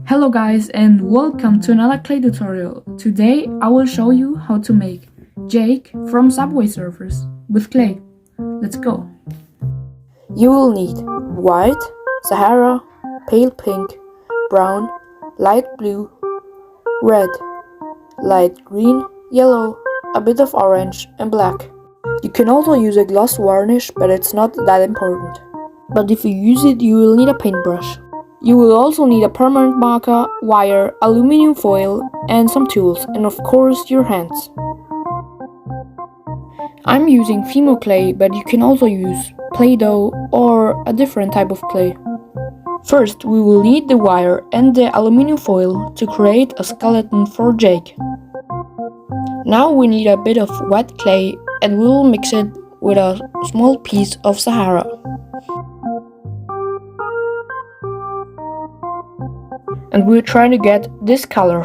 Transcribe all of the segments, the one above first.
Hello guys and welcome to another clay tutorial. Today I will show you how to make Jake from Subway Surfers with clay. Let's go. You will need white, Sahara, pale pink, brown, light blue, red, light green, yellow, a bit of orange and black. You can also use a gloss varnish, but it's not that important. But if you use it, you will need a paintbrush. You will also need a permanent marker, wire, aluminum foil, and some tools, and of course your hands. I'm using Fimo clay, but you can also use Play-Doh or a different type of clay. First, we will need the wire and the aluminum foil to create a skeleton for Jake. Now we need a bit of wet clay and we will mix it with a small piece of Sahara. And we're trying to get this color.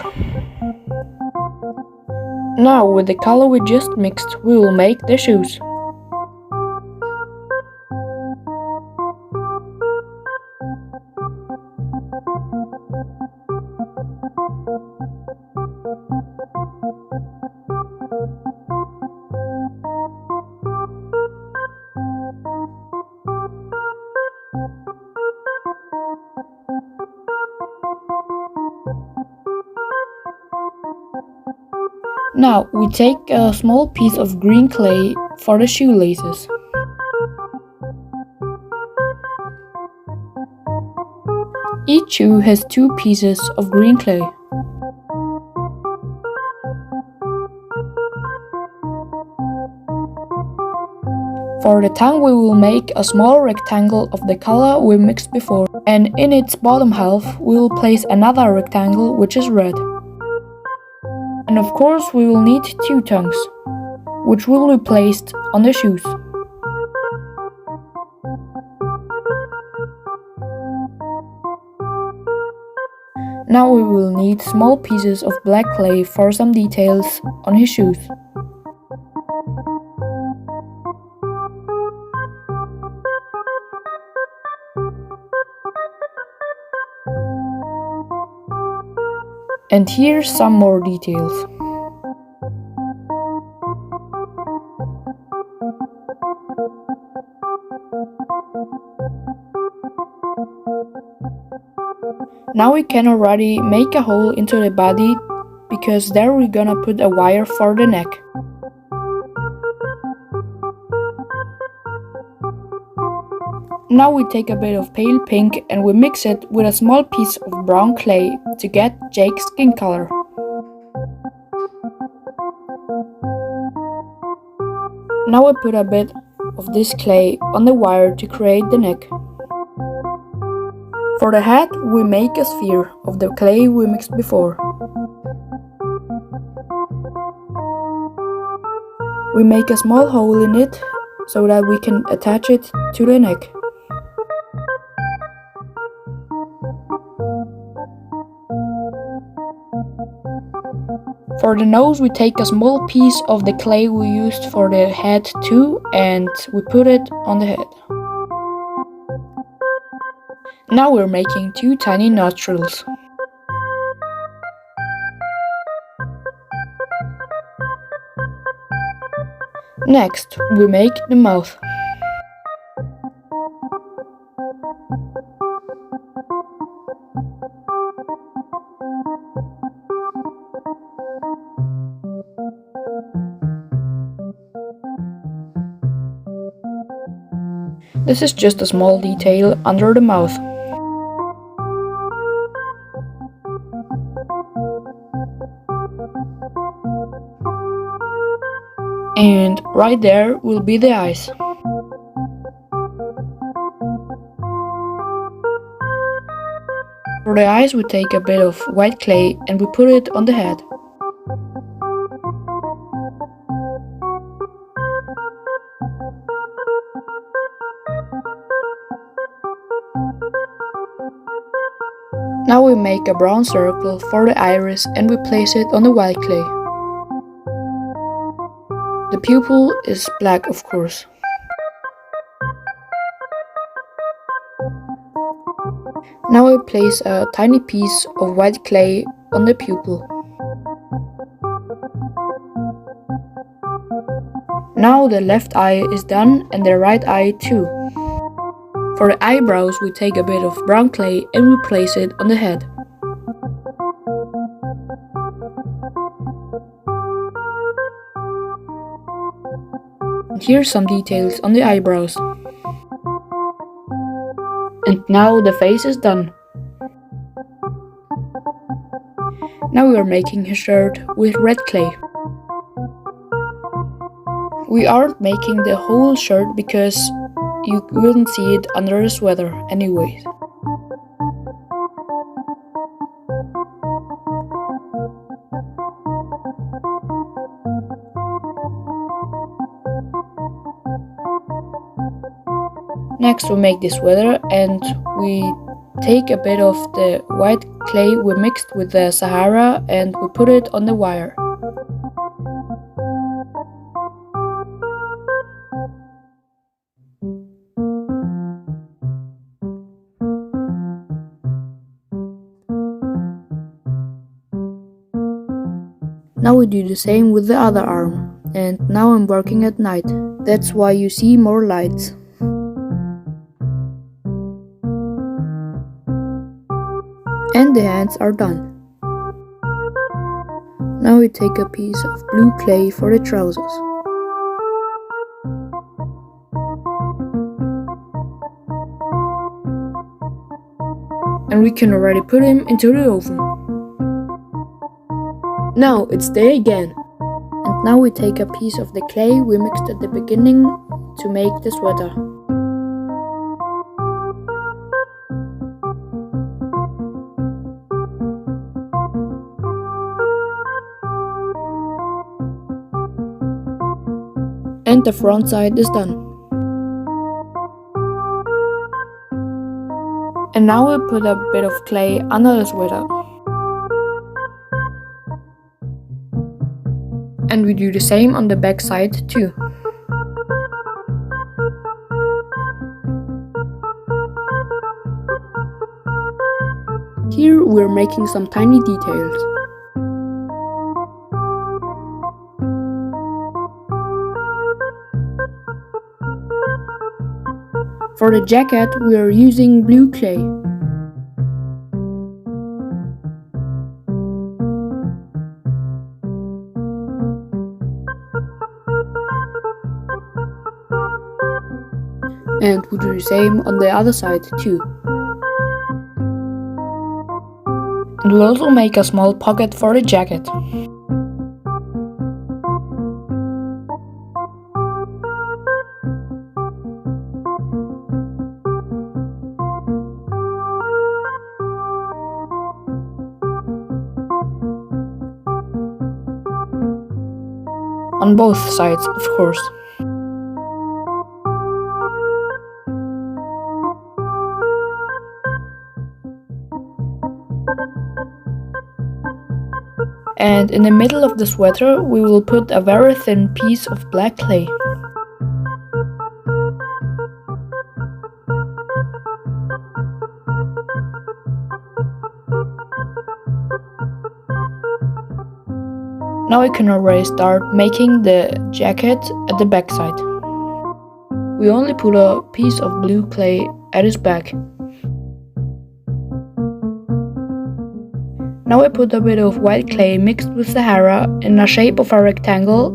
Now with the color we just mixed, we will make the shoes. Now we take a small piece of green clay for the shoelaces. Each shoe has 2 pieces of green clay. For the tongue we will make a small rectangle of the color we mixed before, and in its bottom half we will place another rectangle which is red. And of course we will need 2 tongues, which will be placed on the shoes. Now we will need small pieces of black clay for some details on his shoes. And here's some more details. Now we can already make a hole into the body, because there we're gonna put a wire for the neck. Now we take a bit of pale pink and we mix it with a small piece of brown clay to get Jake's skin color. Now we put a bit of this clay on the wire to create the neck. For the head, we make a sphere of the clay we mixed before. We make a small hole in it so that we can attach it to the neck. For the nose, we take a small piece of the clay we used for the head too, and we put it on the head. Now we're making 2 tiny nostrils. Next, we make the mouth. This is just a small detail under the mouth. And right there will be the eyes. For the eyes we take a bit of white clay and we put it on the head. Now we make a brown circle for the iris and we place it on the white clay. The pupil is black, of course. Now I place a tiny piece of white clay on the pupil. Now the left eye is done and the right eye too. For the eyebrows we take a bit of brown clay and we place it on the head. And here's some details on the eyebrows. And now the face is done. Now we are making his shirt with red clay. We aren't making the whole shirt because you wouldn't see it under the sweater anyways. Next we make the sweater and we take a bit of the white clay we mixed with the Sahara and we put it on the wire. Now we do the same with the other arm, and now I'm working at night. That's why you see more lights. And the hands are done. Now we take a piece of blue clay for the trousers. And we can already put him into the oven. Now it's day again. And now we take a piece of the clay we mixed at the beginning to make the sweater. And the front side is done. And now we put a bit of clay under the sweater. And we do the same on the back side too. Here we're making some tiny details. For the jacket we are using blue clay. And we do the same on the other side too. And we'll also make a small pocket for the jacket. On both sides, of course. And in the middle of the sweater we will put a very thin piece of black clay. Now we can already start making the jacket at the back side. We only put a piece of blue clay at his back. Now I put a bit of white clay mixed with Sahara in the shape of a rectangle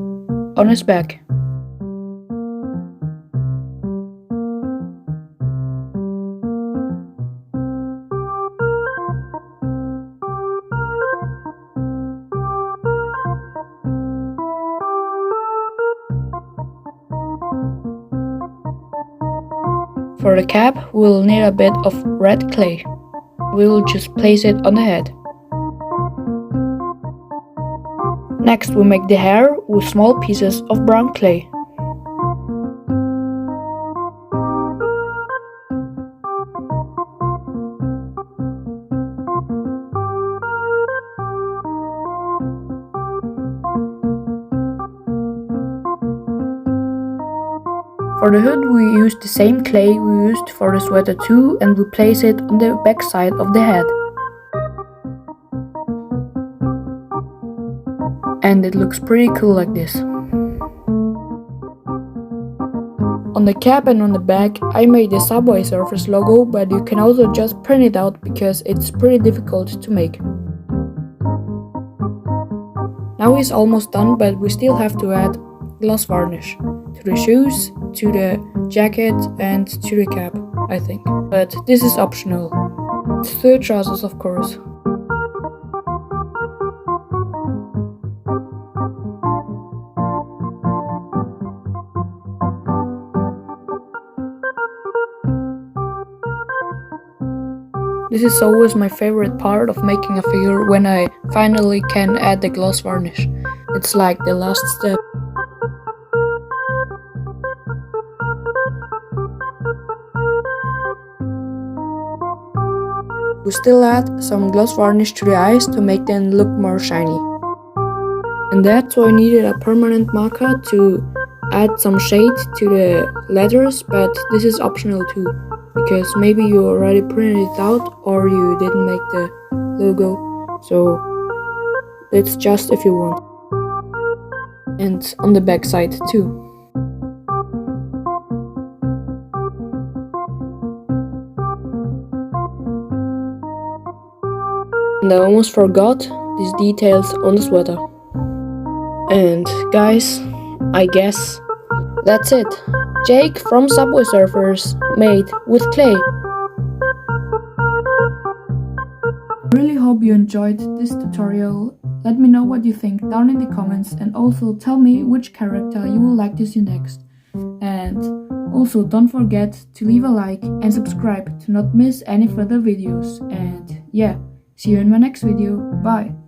on his back. For the cap, we'll need a bit of red clay. We'll just place it on the head. Next we make the hair with small pieces of brown clay. For the hood we used the same clay we used for the sweater too, and we place it on the back side of the head. And it looks pretty cool like this. On the cap and on the back I made the Subway Surfers logo, but you can also just print it out because it's pretty difficult to make. Now it's almost done, but we still have to add gloss varnish to the shoes, to the jacket and to the cap, I think. But this is optional. It's to the trousers, of course. This is always my favorite part of making a figure, when I finally can add the gloss varnish. It's like the last step. We still add some gloss varnish to the eyes to make them look more shiny. And that's why I needed a permanent marker to add some shade to the letters, but this is optional too, because maybe you already printed it out or you didn't make the logo, so it's just if you want. And on the back side too. And I almost forgot these details on the sweater. And guys, I guess that's it. Jake from Subway Surfers made with clay. Really hope you enjoyed this tutorial. Let me know what you think down in the comments, and also tell me which character you would like to see next. And also don't forget to leave a like and subscribe to not miss any further videos. And yeah, see you in my next video. Bye!